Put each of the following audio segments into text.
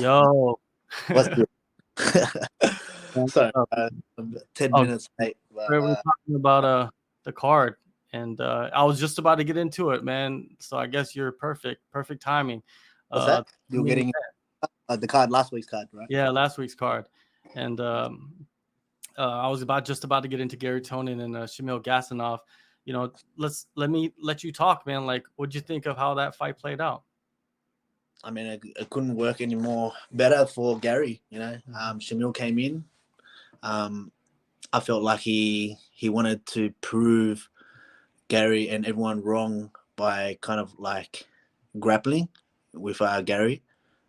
Yo. What's good? Sorry, Oh, 10 oh, minutes late, but we're talking about the card, and I was just about to get into it, man. So I guess you're perfect timing. what's that? I You're mean, getting the card, last week's card, right? yeah, last week's card, and I was just about to get into Garry Tonon and Shamil Gasanov. Let me let you talk, man. Like, what'd you think of how that fight played out? I mean, it couldn't work any more better for Garry. Shamil came in. I felt like he wanted to prove Garry and everyone wrong by kind of like grappling with Garry,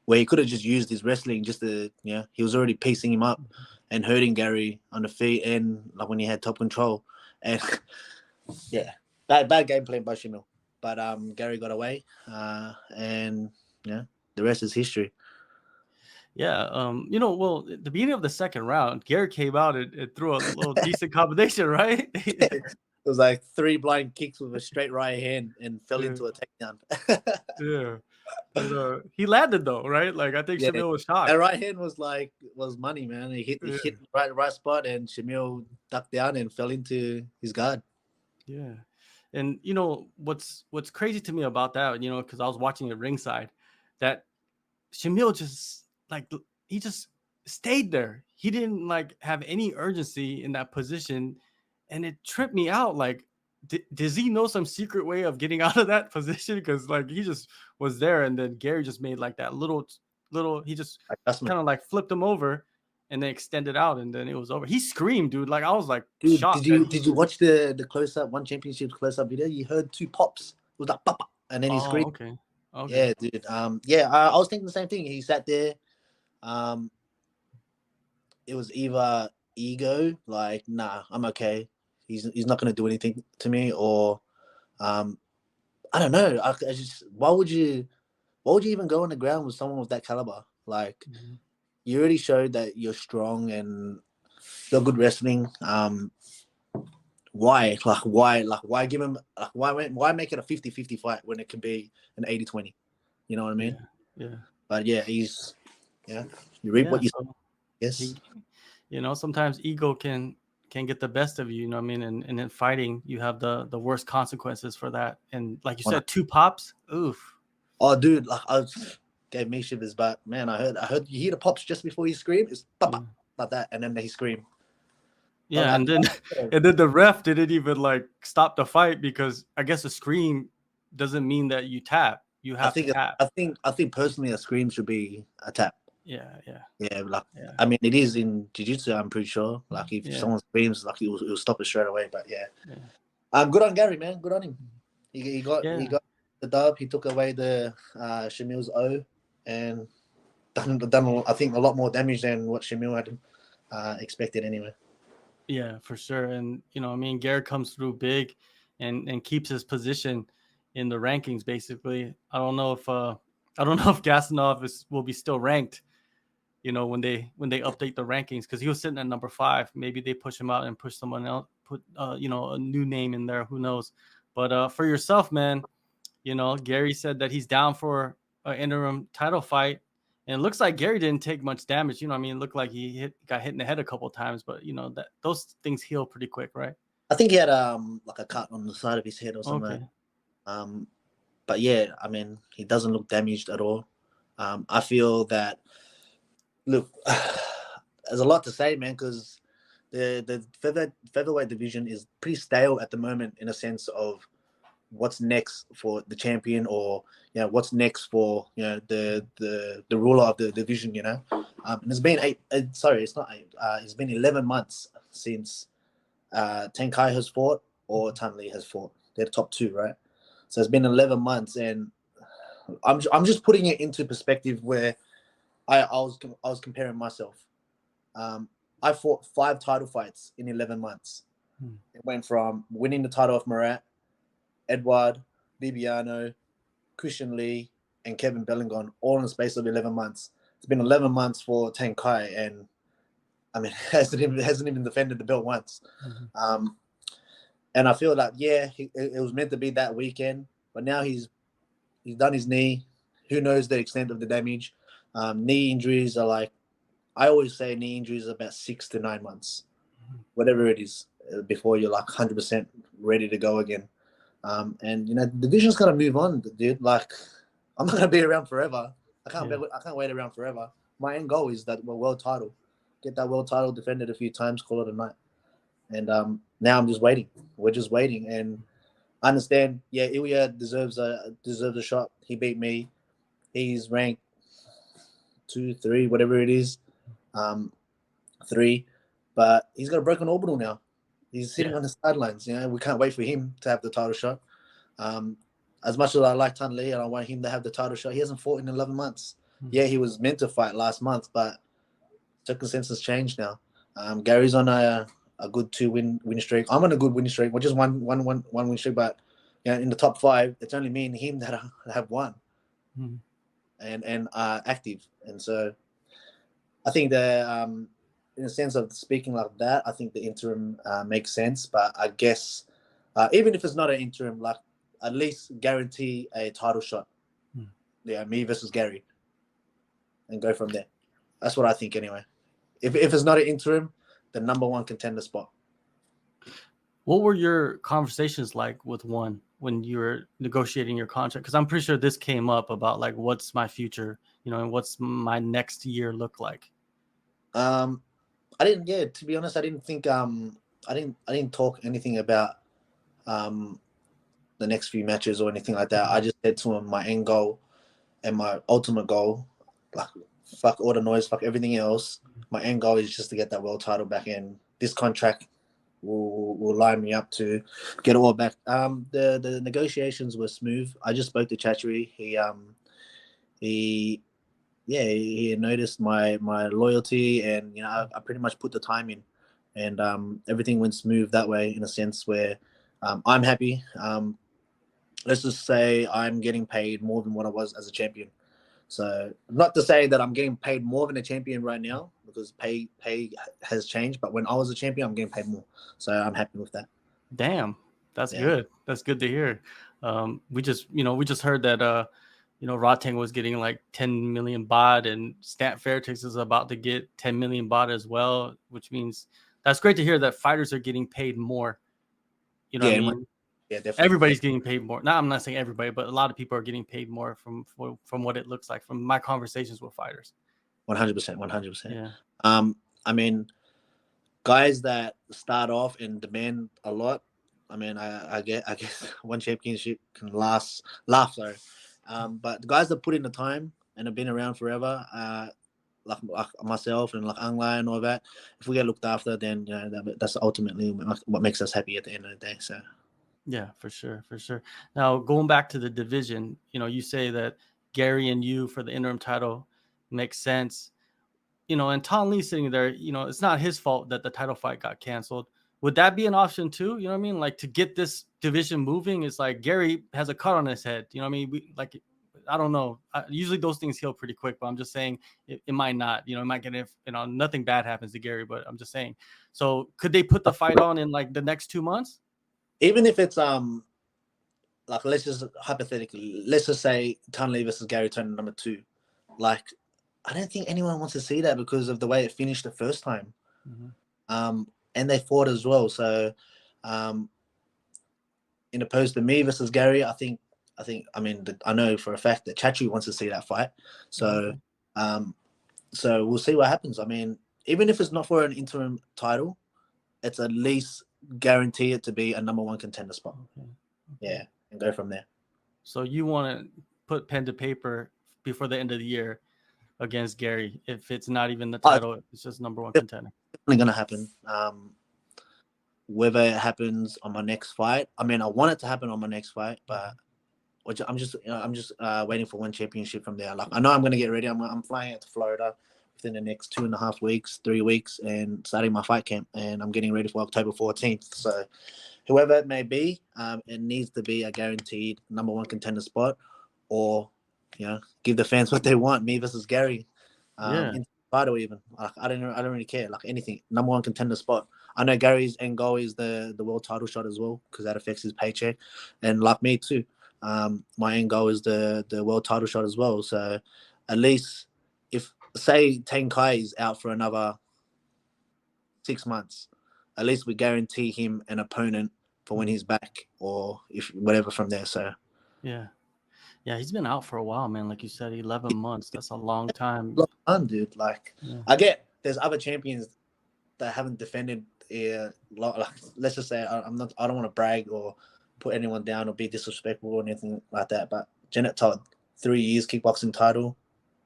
where he could have just used his wrestling just to, he was already piecing him up and hurting Garry on the feet and like when he had top control. And yeah, bad game plan by Shamil. But Garry got away, and the rest is history. Yeah, well, at the beginning of the second round, Garry came out and threw a little decent combination, right? It was like 3 blind kicks with a straight right hand and fell Yeah. into a takedown. Yeah. But he landed though, right? Like I think Yeah, Shamil was shocked. that right hand was money, man. He hit the right spot, and Shamil ducked down and fell into his guard. Yeah. And what's crazy to me about that, because I was watching it ringside, that Shamil just he just stayed there. He didn't like have any urgency in that position, and it tripped me out. Like, does he know some secret way of getting out of that position? Because like he just was there, and then Garry just made like that little. He just kind of like flipped him over, and then extended out, and then it was over. He screamed, dude. Like I was like shocked. Did you watch the close up One Championship close up video? You heard 2 pops. It was like pop, and then he screamed. Okay. Yeah, dude. I was thinking the same thing. He sat there. It was either ego, like, nah, I'm okay. He's not gonna do anything to me, or I don't know. I just why would you even go on the ground with someone with that caliber? Like, you already showed that you're strong and you're good wrestling. Why give him why make it a 50-50 fight when it can be an 80-20? You know what I mean? Yeah. But yeah, you reap what you yes. Sometimes ego can get the best of you, you know what I mean? And in fighting, you have the worst consequences for that. And like you said, 2 pops, oof. Oh, dude, like gave me shivers, but man, I heard you hear the pops just before he screamed. It's pop like that, and then he screamed. Yeah, and then the ref didn't even like stop the fight because I guess a scream doesn't mean that you tap. You have to tap. I think personally, a scream should be a tap. Yeah. I mean, it is in jiu-jitsu, I'm pretty sure. Like if someone screams, like it'll stop it straight away. But good on Garry, man. Good on him. He got the dub. He took away the Shamil's O, and done I think a lot more damage than what Shamil had expected anyway. Yeah, for sure. And Garry comes through big and keeps his position in the rankings. Basically, I don't know if Gasanov will be still ranked. When they update the rankings, because he was sitting at number 5. Maybe they push him out and push someone else, put a new name in there. Who knows? But for yourself, man, Garry said that he's down for an interim title fight. And it looks like Garry didn't take much damage. It looked like he got hit in the head a couple of times, but that those things heal pretty quick, right? I think he had like a cut on the side of his head or something. Okay. But yeah, I mean, he doesn't look damaged at all. I feel that, look, there's a lot to say, man, because the featherweight division is pretty stale at the moment in a sense of what's next for the champion, or what's next for the ruler of the division. And it's been it's been 11 months since Tenkai has fought or Tan Lee has fought. They're the top 2, right? So it's been 11 months, and I'm just putting it into perspective where I was comparing myself. I fought 5 title fights in 11 months. It went from winning the title of Murat, Edward, Bibiano, Christian Lee, and Kevin Bellingon, all in the space of 11 months. It's been 11 months for Tenkai, and I mean, hasn't even defended the belt once. And I feel like, it was meant to be that weekend, but now he's done his knee. Who knows the extent of the damage? Knee injuries are like, I always say knee injuries are about 6 to 9 months, whatever it is, before you're like 100% ready to go again. And the division's gonna move on, dude. Like, I'm not gonna be around forever. I can't wait around forever. My end goal is that world title, get that world title defended a few times, call it a night. And now I'm just waiting. We're just waiting, and I understand. Yeah, Ilya deserves a shot. He beat me. He's ranked 2, 3, whatever it is, 3, but he's got a broken orbital now. He's sitting on the sidelines. We can't wait for him to have the title shot. As much as I like Tan Lee and I want him to have the title shot, he hasn't fought in 11 months. Yeah, he was meant to fight last month, but circumstances changed now. Gary's on a good 2-win streak. I'm on a good win streak. We're just one win streak, but in the top 5, it's only me and him that have won and are active. And so I think that in a sense of speaking like that, I think the interim makes sense. But I guess even if it's not an interim, like at least guarantee a title shot. Yeah, me versus Garry, and go from there. That's what I think anyway. If it's not an interim, the number 1 contender spot. What were your conversations like with Nguyen when you were negotiating your contract? Because I'm pretty sure this came up about like, what's my future, and what's my next year look like? I didn't. Yeah, to be honest, I didn't think. I didn't talk anything about the next few matches or anything like that. I just said to him my end goal and my ultimate goal, like fuck all the noise, fuck everything else. My end goal is just to get that world title back in. This contract will line me up to get it all back. The negotiations were smooth. I just spoke to Chatchery. He noticed my loyalty, and I pretty much put the time in, and everything went smooth that way, in a sense where I'm happy. Let's just say I'm getting paid more than what I was as a champion. So not to say that I'm getting paid more than a champion right now, because pay has changed, but when I was a champion, I'm getting paid more. So I'm happy with that. Damn, that's good. That's good to hear. We just heard that Rotang was getting like 10 million baht, and Stat Fairtex is about to get 10 million baht as well, which means that's great to hear that fighters are getting paid more. What I mean? Yeah, definitely. Everybody's getting paid more. Now, I'm not saying everybody, but a lot of people are getting paid more from what it looks like from my conversations with fighters. 100%, 100%. Yeah. I mean, guys that start off and demand a lot. I mean, I guess one championship can last. Sorry. But the guys that put in the time and have been around forever, like myself and like Nguyen and all that, if we get looked after, then that's ultimately what makes us happy at the end of the day. So. Yeah, for sure. Now, going back to the division, you say that Garry and you for the interim title makes sense. And Tan Lee sitting there, it's not his fault that the title fight got canceled. Would that be an option too? You know what I mean? Like, to get this division moving, it's like Garry has a cut on his head. You know what I mean? I don't know. Usually those things heal pretty quick, but I'm just saying it might not. It might get nothing bad happens to Garry, but I'm just saying. So could they put the fight on in like the next 2 months? Even if it's like, let's just hypothetically, let's just say Tan Lee versus Garry Tonon number 2, like, I don't think anyone wants to see that because of the way it finished the first time. And they fought as well. So, in opposed to me versus Garry, I know for a fact that Chachi wants to see that fight. So, so we'll see what happens. I mean, even if it's not for an interim title, it's at least guarantee it to be a number 1 contender spot. Okay. Yeah, and go from there. So you want to put pen to paper before the end of the year against Garry, if it's not even the title, it's just number 1 contender. Definitely gonna happen. Whether it happens on my next fight, I mean, I want it to happen on my next fight, but I'm just waiting for one championship from there. Like, I know I'm gonna get ready. I'm flying out to Florida within the next 2.5 weeks, 3 weeks, and starting my fight camp, and I'm getting ready for October 14th. So, whoever it may be, it needs to be a guaranteed number 1 contender spot, or give the fans what they want. Me versus Garry, in title even. Like, I don't really care. Like, anything, number 1 contender spot. I know Gary's end goal is the world title shot as well, because that affects his paycheck, and like me too. My end goal is the world title shot as well. So, at least say Tenkai is out for another 6 months, at least we guarantee him an opponent for when he's back, or if whatever from there. So yeah, he's been out for a while, man. Like you said, 11 months. That's a long time. look, dude. Like, I get there's other champions that haven't defended. Like, let's just say I don't want to brag or put anyone down or be disrespectful or anything like that. But Janet Todd, 3 years kickboxing title.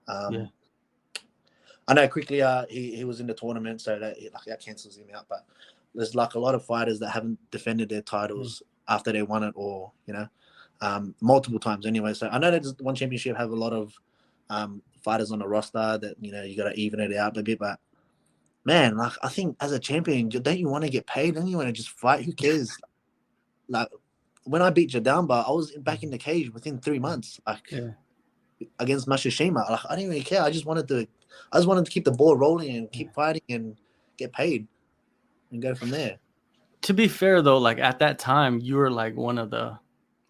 I know quickly he was in the tournament, so that cancels him out. But there's like a lot of fighters that haven't defended their titles after they won it, or multiple times anyway. So I know that one championship have a lot of fighters on the roster that you got to even it out a bit. But man, like I think as a champion, don't you want to get paid? Don't you want to just fight? Who cares? Like when I beat Jadamba, I was back in the cage within 3 months. Like against Mashishima, like I didn't really care. I just wanted to keep the ball rolling and keep fighting and get paid and go from there. To be fair though, like at that time, you were like one of the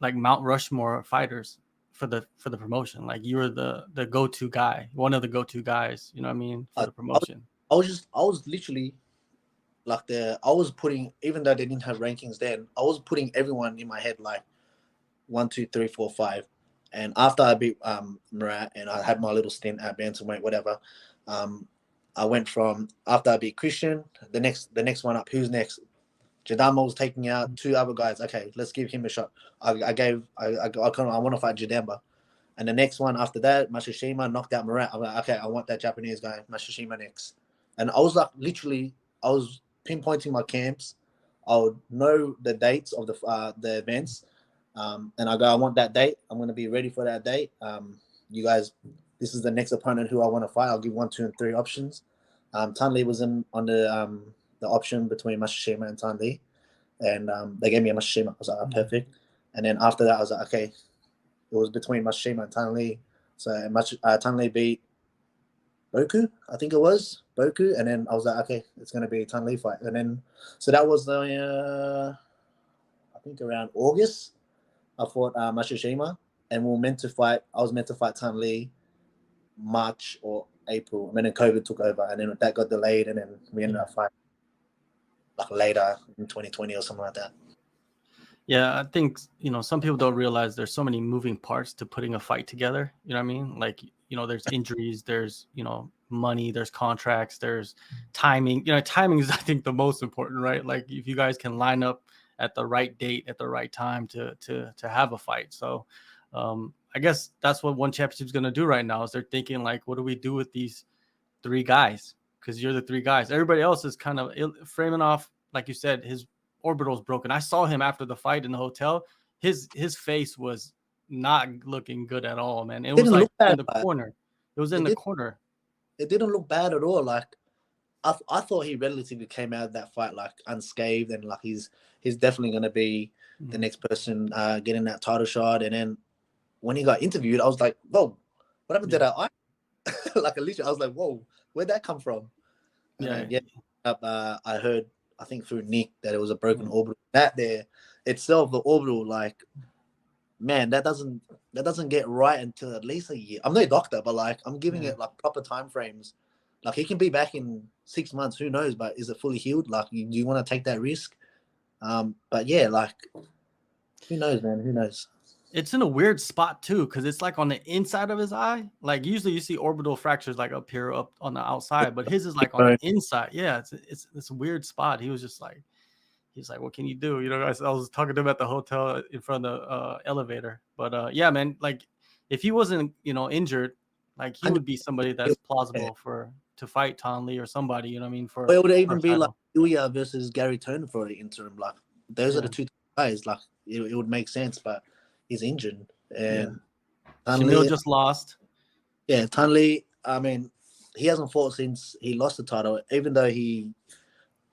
like Mount Rushmore fighters for the promotion. Like you were the go-to guy, one of the go-to guys. You know what I mean, for the promotion. I was literally like I was putting, even though they didn't have rankings then, I was putting everyone in my head like 1, 2, 3, 4, 5. And after I beat Murat and I had my little stint at bantamweight, whatever, I went from after I beat Christian, the next one up. Who's next? Jadamba was taking out 2 other guys. Okay, let's give him a shot. I want to fight Jadamba. And the next one after that, Mashishima knocked out Murat. I'm like, okay, I want that Japanese guy, Mashishima next. And I was like, literally, I was pinpointing my camps. I would know the dates of the events. And I go, I want that date. I'm going to be ready for that date. You guys, this is the next opponent who I want to fight. I'll give 1, 2, and 3 options. Tan Lee was on the option between Mashishima and Tan Lee. And they gave me a Mashishima. I was like, perfect. And then after that, I was like, okay, it was between Mashishima and Tan Lee. So Tan Lee beat Boku, I think it was. Boku. And then I was like, okay, it's going to be a Tan Lee fight. And then, so that was I think around August. I fought Mashishima, and we were meant to fight. I was meant to fight Tan Lee March or April, and then COVID took over, and then that got delayed, and then we ended up fighting like later in 2020 or something like that. Yeah, I think some people don't realize there's so many moving parts to putting a fight together. You know what I mean? Like there's injuries, there's money, there's contracts, there's timing. Timing is I think the most important, right? Like if you guys can line up at the right date at the right time to have a fight. So I guess that's what One Championship is going to do right now is they're thinking like, what do we do with these 3 guys? Because you're the 3 guys. Everybody else is kind of framing off, like you said, his orbital's broken. I saw him after the fight in the hotel. His face was not looking good at all, man. It was like in the corner. It was in the corner. It didn't look bad at all. Like I thought he relatively came out of that fight like unscathed, and like he's definitely going to be the next person getting that title shot. And then when he got interviewed, I was like, whoa, what happened to that eye? Like literally, I was like, whoa, where'd that come from? And I heard, I think through Nick, that it was a broken orbital. That there itself, the orbital, like, man, that doesn't get right until at least a year. I'm no doctor, but like I'm giving it like proper time frames. Like he can be back in 6 months, who knows? But is it fully healed? Like, do you want to take that risk? But yeah, like, who knows, man? Who knows? It's in a weird spot too, because it's like on the inside of his eye. Like usually you see orbital fractures like up here, up on the outside, but his is like on the inside. Yeah, it's a weird spot. He's like, what can you do? I was talking to him at the hotel in front of the elevator. But yeah, man, like if he wasn't, injured, like he would be somebody that's plausible to fight Tan Lee or somebody. You know what I mean? For it would even be like Nguyen versus Garry Tonon for the interim. Like those are the 2 guys. Like it would make sense, but he's injured, and Shamil just lost. Yeah, Tan Lee. I mean, he hasn't fought since he lost the title. Even though I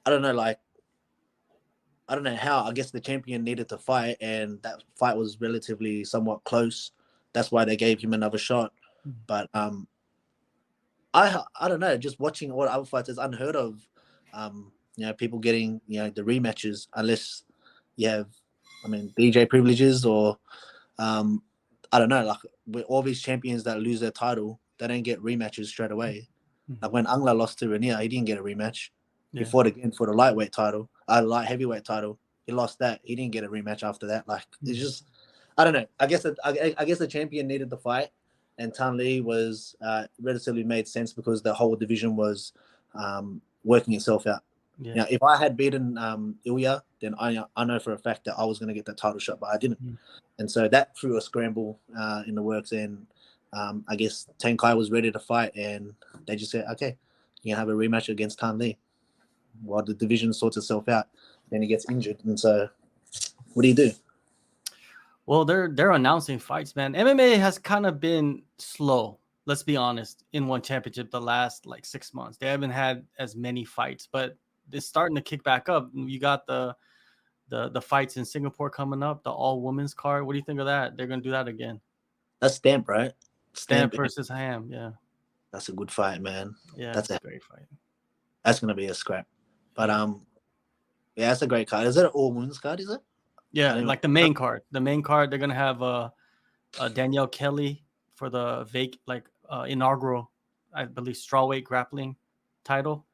don't know how. I guess the champion needed to fight, and that fight was relatively somewhat close. That's why they gave him another shot. But I don't know. Just watching all the other fights is unheard of. People getting the rematches unless you have, DJ privileges or I don't know. Like with all these champions that lose their title, they don't get rematches straight away. Like when Angla lost to Renier, he didn't get a rematch. He Yeah. fought again for the lightweight title, light heavyweight title. He lost that. He didn't get a rematch after that. Like it's just, I don't know. I guess the champion needed the fight, and Tan Lee was relatively made sense because the whole division was working itself out. Yeah. Now, if I had beaten Ilya, then I know for a fact that I was going to get that title shot, but I didn't. And so that threw a scramble in the works. And I guess Tenkai was ready to fight, and they just said, okay, you can have a rematch against Tan Lee while the division sorts itself out. Then he gets injured. And so what do you do? Well, they're announcing fights, man. MMA has kind of been slow, let's be honest, in one championship the last like 6 months. They haven't had as many fights, but it's starting to kick back up. You got the fights in Singapore coming up, the all women's card. What do you think of that? They're gonna do that again. That's Stamp, right? Stamp versus Ham, yeah. That's a good fight, man. Yeah, that's a great fight. That's gonna be a scrap. But yeah, that's a great card. Is it an all women's card? Is it? Yeah, like the main card. The main card, they're gonna have Danielle Kelly for the inaugural, I believe, strawweight grappling title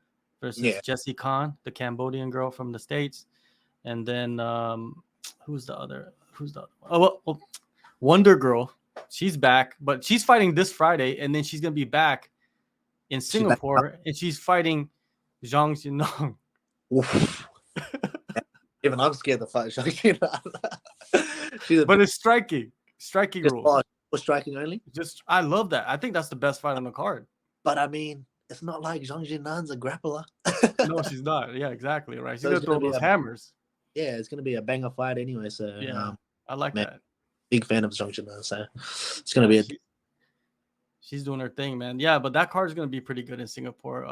versus Jessie Khan, the Cambodian girl from the States. And then who's the other? Oh, well, Wonder Girl. She's back, but she's fighting this Friday, and then she's gonna be back in Singapore, and she's fighting Zhang Jinong. Even I'm scared to fight Zhang Jinong. But it's striking rules. For striking only? I love that. I think that's the best fight on the card. But I mean, it's not like Zhang Jinong's a grappler. No, she's not. Yeah, exactly right. She's gonna throw those hammers. Yeah, it's gonna be a banger fight anyway. So yeah, I like that. Big fan of Zhang Jinong, so it's gonna be she's doing her thing, man. Yeah, but that card is gonna be pretty good in Singapore.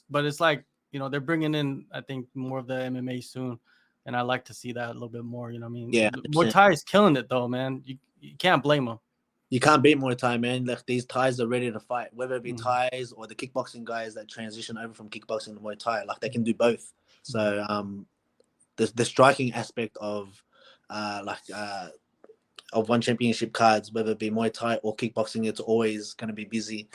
But it's like, they're bringing in, I think, more of the MMA soon, and I like to see that a little bit more. You know what I mean? Yeah, Muay Thai is killing it though, man. You can't blame them. You can't beat Muay Thai, man. Like these Thais are ready to fight, whether it be Thais or the kickboxing guys that transition over from kickboxing to Muay Thai. Like they can do both. So the striking aspect of one championship cards, whether it be Muay Thai or kickboxing, it's always going to be busy.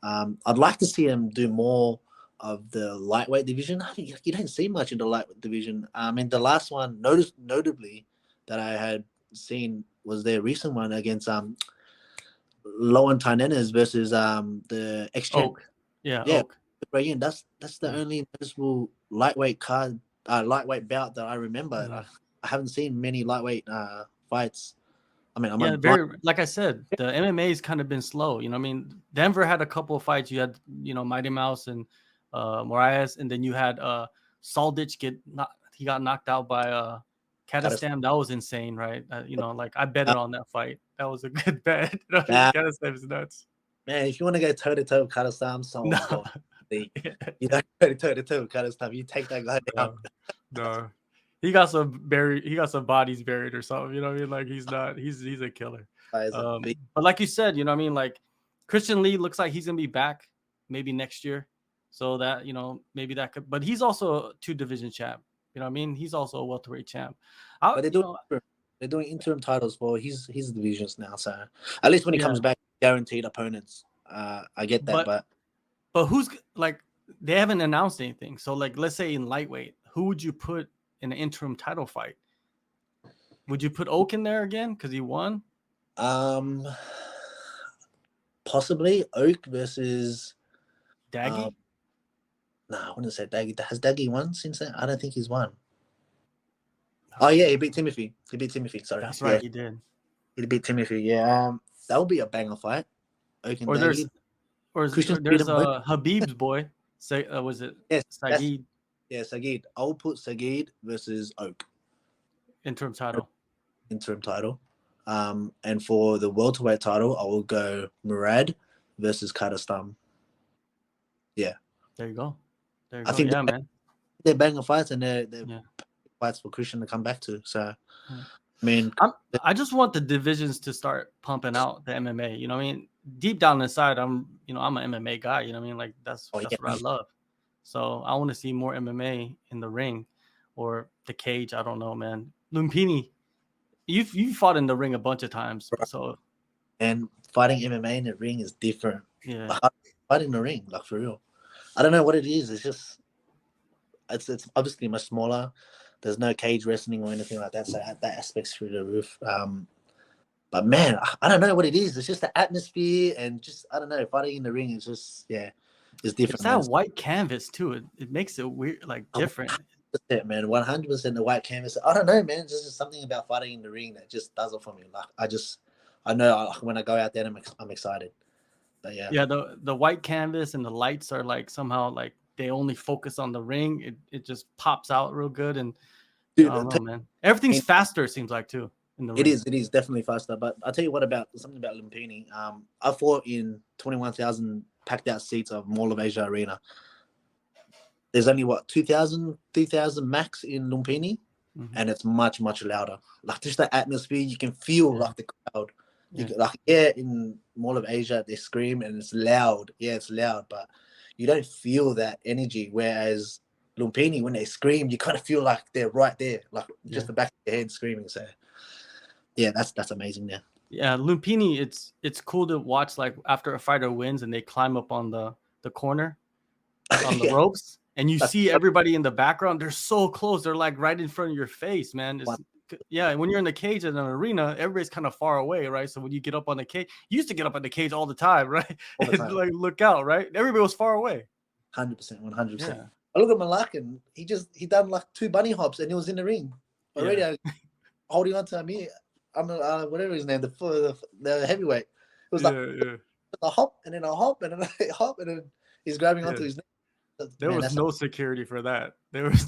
I'd like to see him do more of the lightweight division. I think you don't see much in the lightweight division. I mean, the last one, notably, that I had seen was their recent one against Lowen Tainenes versus the ex-champ. Oak. Yeah. Oak. Again, that's the only noticeable lightweight bout that I remember. I haven't seen many lightweight fights. I mean, like I said, the MMA's kind of been slow. You know what I mean? Denver had a couple of fights. You had, Mighty Mouse and Moraes, and then you had Saldich he got knocked out by Kadestam. That was insane, right? I betted on that fight. That was a good bet. Kadestam is nuts. Man, if you want to go toe to toe with Kadestam, you don't go toe to toe with Kadestam. You take that guy down. No. He got some bodies buried or something. You know what I mean? Like he's a killer. But like you said, you know what I mean? Like Christian Lee looks like he's gonna be back maybe next year. So that, maybe that could, but he's also a 2-division champ. You know what I mean? He's also a welterweight champ. But they're doing interim titles for his divisions now. So at least when he comes back, guaranteed opponents. I get that, but who's like, they haven't announced anything. So like, let's say in lightweight, who would you put in an interim title fight? Would you put Oak in there again because he won? Possibly Oak versus Daggy. No, I wouldn't say Daggy. Has Daggy won since then? I don't think he's won. Oh yeah, he beat Timothy. Sorry, that's right. He did. He beat Timothy. Yeah, that would be a banger fight. Oak and Daggy. There's Habib's boy. Was it Sagid? Yeah, Sagid. I'll put Sagid versus Oak. Interim title. And for the welterweight title, I will go Murad versus Kadestam. Yeah. There you go. I think man. They're banger fights, and they're fights for Christian to come back to. So, I mean, I just want the divisions to start pumping out the MMA. You know what I mean? Deep down inside, I'm an MMA guy. You know what I mean? Like that's what I love. So I want to see more MMA in the ring or the cage. I don't know, man. Lumpini, you fought in the ring a bunch of times. So, and fighting MMA in the ring is different. Yeah, fighting in the ring, like for real. I don't know what it is. It's just it's obviously much smaller. There's no cage wrestling or anything like that, so that aspect's through the roof. But man, I don't know what it is. It's just the atmosphere and just I don't know. Fighting in the ring is just it's different. It's that white canvas too. It makes it weird, like different. 100%, man, 100% the white canvas. I don't know, man. There's just something about fighting in the ring that just does it for me. Like I know when I go out there, I'm excited. But yeah, the white canvas and the lights are like somehow like they only focus on the ring. It just pops out real good, and dude, I don't know, man. Everything's faster. It seems like too in the ring. It is definitely faster. But I'll tell you what about something about Lumpini. I fought in 21,000 packed out seats of Mall of Asia Arena. There's only 2,000, 3,000 max in Lumpini, and it's much louder. Like just the atmosphere, you can feel like the crowd. In Mall of Asia they scream and it's loud. Yeah, it's loud, but you don't feel that energy. Whereas Lumpini, when they scream, you kind of feel like they're right there, like just the back of their head screaming. So yeah, that's amazing. Yeah, Lumpini, it's cool to watch. Like after a fighter wins and they climb up on the corner on the ropes, and you see everybody in the background. They're so close. They're like right in front of your face, man. When you're in the cage in an arena, everybody's kind of far away, right? So when you get up on the cage, you used to get up on the cage all the time, right? All the time. Like look out, right? Everybody was far away. 100%, 100%. I look at Malak and he done like 2 bunny hops and he was in the ring already, holding on to me. I'm whatever his name, the heavyweight. It was like a hop and then a hop and then a hop and then he's grabbing onto his neck. There was no security for that. There was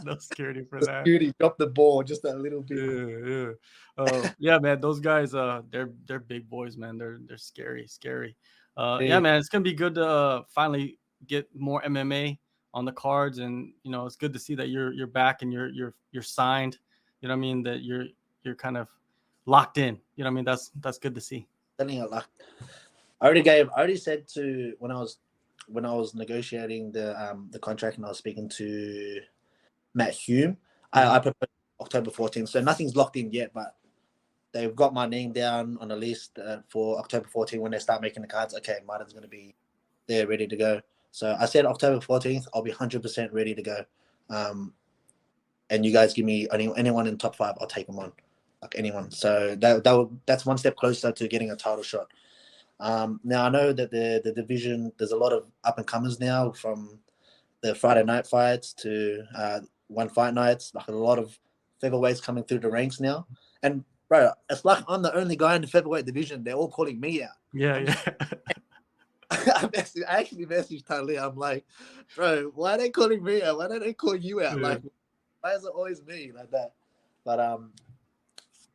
no security for that. Security dropped the ball just a little bit. Yeah, man. Those guys, they're big boys, man. They're scary. Yeah, man. It's gonna be good to finally get more MMA on the cards, and it's good to see that you're back and you're signed. You know what I mean? That you're kind of locked in. You know what I mean? That's good to see. I already said to when I was negotiating the contract and I was speaking to Matt Hume, I proposed October 14th. So nothing's locked in yet, but they've got my name down on the list for October 14th when they start making the cards. Okay, Martin's going to be there ready to go. So I said October 14th, I'll be 100% ready to go. And you guys give me anyone in the top 5, I'll take them on, like anyone. So that's one step closer to getting a title shot. Now I know that the division, there's a lot of up and comers now, from the Friday night fights to one fight nights. Like a lot of featherweights coming through the ranks now. And bro, it's like I'm the only guy in the featherweight division. They're all calling me out. Yeah. I actually messaged Tali. I'm like, bro, why are they calling me out? Why don't they call you out? Like, why is it always me like that? But I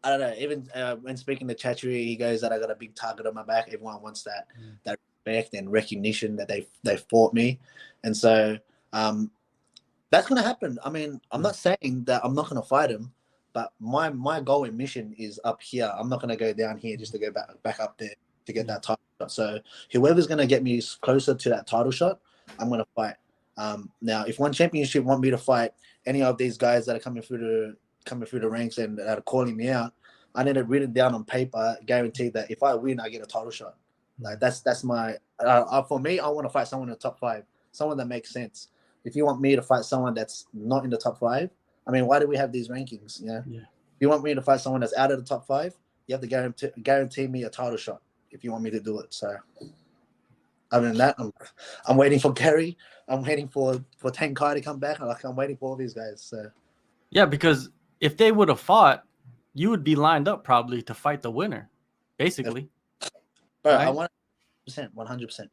don't know. Even when speaking to Chatchery, he goes that I got a big target on my back. Everyone wants that respect and recognition that they fought me, and so that's gonna happen. I mean, I'm not saying that I'm not gonna fight him, but my goal and mission is up here. I'm not gonna go down here just to go back up there to get that title shot. So whoever's gonna get me closer to that title shot, I'm gonna fight. Now, if One Championship want me to fight any of these guys that are coming through the ranks and that are calling me out, I need it written down on paper, guaranteed that if I win, I get a title shot. Like that's my for me. I want to fight someone in the top 5, someone that makes sense. If you want me to fight someone that's not in the top 5, I mean, why do we have these rankings? Yeah. If you want me to fight someone that's out of the top 5, you have to guarantee me a title shot if you want me to do it. So other than that, I'm waiting for Garry. I'm waiting for Tank Kai to come back. I'm waiting for all these guys. So yeah, because if they would have fought, you would be lined up probably to fight the winner, basically. Bro, right? I 100%.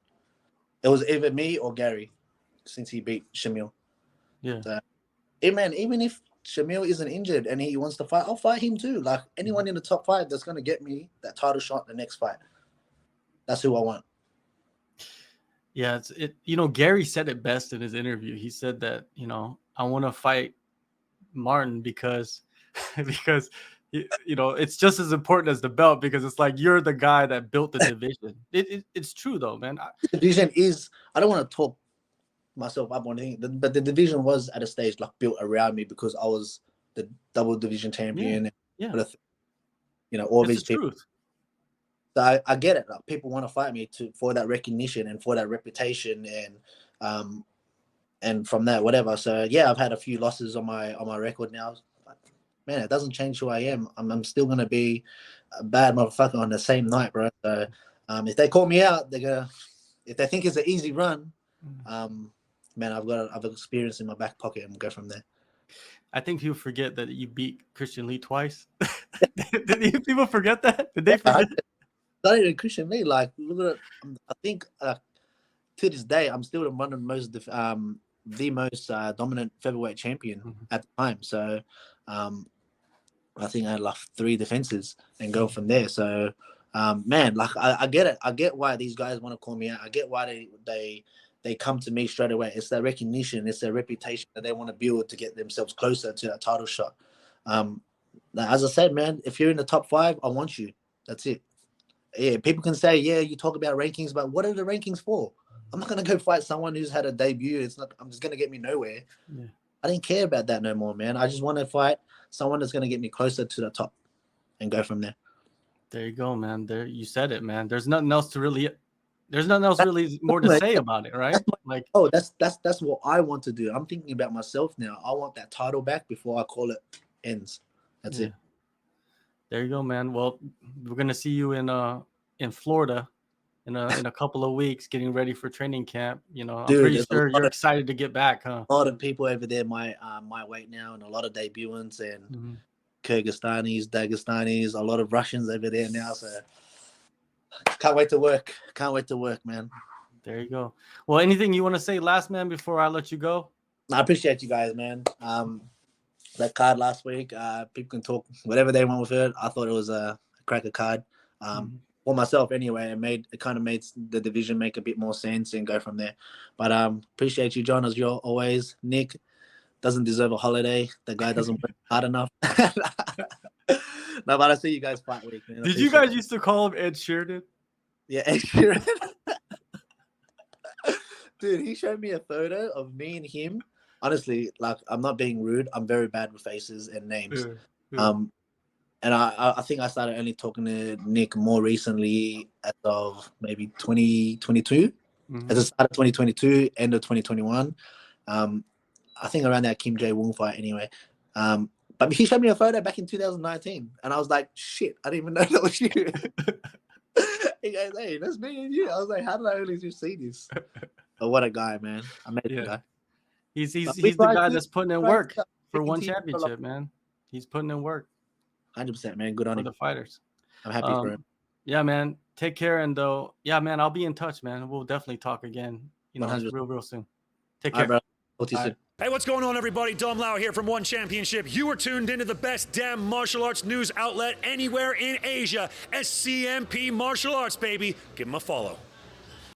It was either me or Garry, since he beat Shamil. Yeah. So, man, even if Shamil isn't injured and he wants to fight, I'll fight him too. Like anyone in the top 5 that's gonna get me that title shot the next fight. That's who I want. Yeah, Garry said it best in his interview. He said that, I want to fight Martin because it's just as important as the belt, because it's like you're the guy that built the division. It's true though, man. The division is, I don't want to talk myself up on anything, but the division was at a stage like built around me because I was the double division champion. Yeah. All it's these people. Truth. So I get it. Like, people want to fight me for that recognition and for that reputation, and from that, whatever. So yeah, I've had a few losses on my record now. But, man, it doesn't change who I am. I'm still gonna be a bad motherfucker on the same night, bro. So if they call me out, they're gonna. If they think it's an easy run, man, I've experience in my back pocket and go from there. I think people forget that you beat Christian Lee twice. Did people forget that? Did they forget? Not even Christian Lee. Like, look at, I think to this day, I'm still one of the most dominant featherweight champion at the time. So, I think I had like 3 defenses and go from there. So, man, like I get it. I get why these guys want to call me out. I get why they come to me straight away. It's their recognition. It's their reputation that they want to build to get themselves closer to that title shot. As I said, man, if you're in the top 5, I want you. That's it. Yeah, people can say, yeah, you talk about rankings, but what are the rankings for? I'm not gonna go fight someone who's had a debut. It's not. I'm just gonna get me nowhere. Yeah. I didn't care about that no more, man. I just want to fight someone that's gonna get me closer to the top, and go from there. There you go, man. There, you said it, man. There's nothing else really more to say about it, right? Like, oh, that's what I want to do. I'm thinking about myself now. I want that title back before I call it ends. That's it. There you go, man. Well, we're gonna see you in Florida in a couple of weeks, getting ready for training camp. You know, I'm pretty sure you're excited to get back, huh? A lot of people over there my weight now, and a lot of debutantes and Kyrgyzstanis, Dagestanis, a lot of Russians over there now. So can't wait to work. Can't wait to work, man. There you go. Well, anything you want to say last, man, before I let you go? I appreciate you guys, man. That card last week, people can talk whatever they want with it. I thought it was a cracker card. For myself anyway, it kind of made the division make a bit more sense and go from there. But appreciate you, John, as you're always. Nick doesn't deserve a holiday. The guy doesn't work hard enough. No, but I see you guys fight week, man. Did you guys used to call him Ed Sheeran? Yeah, Ed Sheeran. Dude, he showed me a photo of me and him. Honestly, like, I'm not being rude. I'm very bad with faces and names. And I think I started only talking to Nick more recently as of maybe 2022. At the start of 2022, end of 2021. I think around that Kim Jae-woong fight anyway. But he showed me a photo back in 2019. And I was like, shit, I didn't even know that was you. He goes, hey, that's me and you. I was like, how did I only just see this? But what a guy, man. Amazing guy. He's the guy that's putting in work for one championship, man. He's putting in work. 100%, man. Good on him. For the fighters. I'm happy for him. Yeah, man. Take care, and yeah, man. I'll be in touch, man. We'll definitely talk again. You know, real soon. Take care, bro. Talk to you soon. Hey, what's going on, everybody? Dom Lau here from One Championship. You are tuned into the best damn martial arts news outlet anywhere in Asia. SCMP Martial Arts, baby. Give them a follow.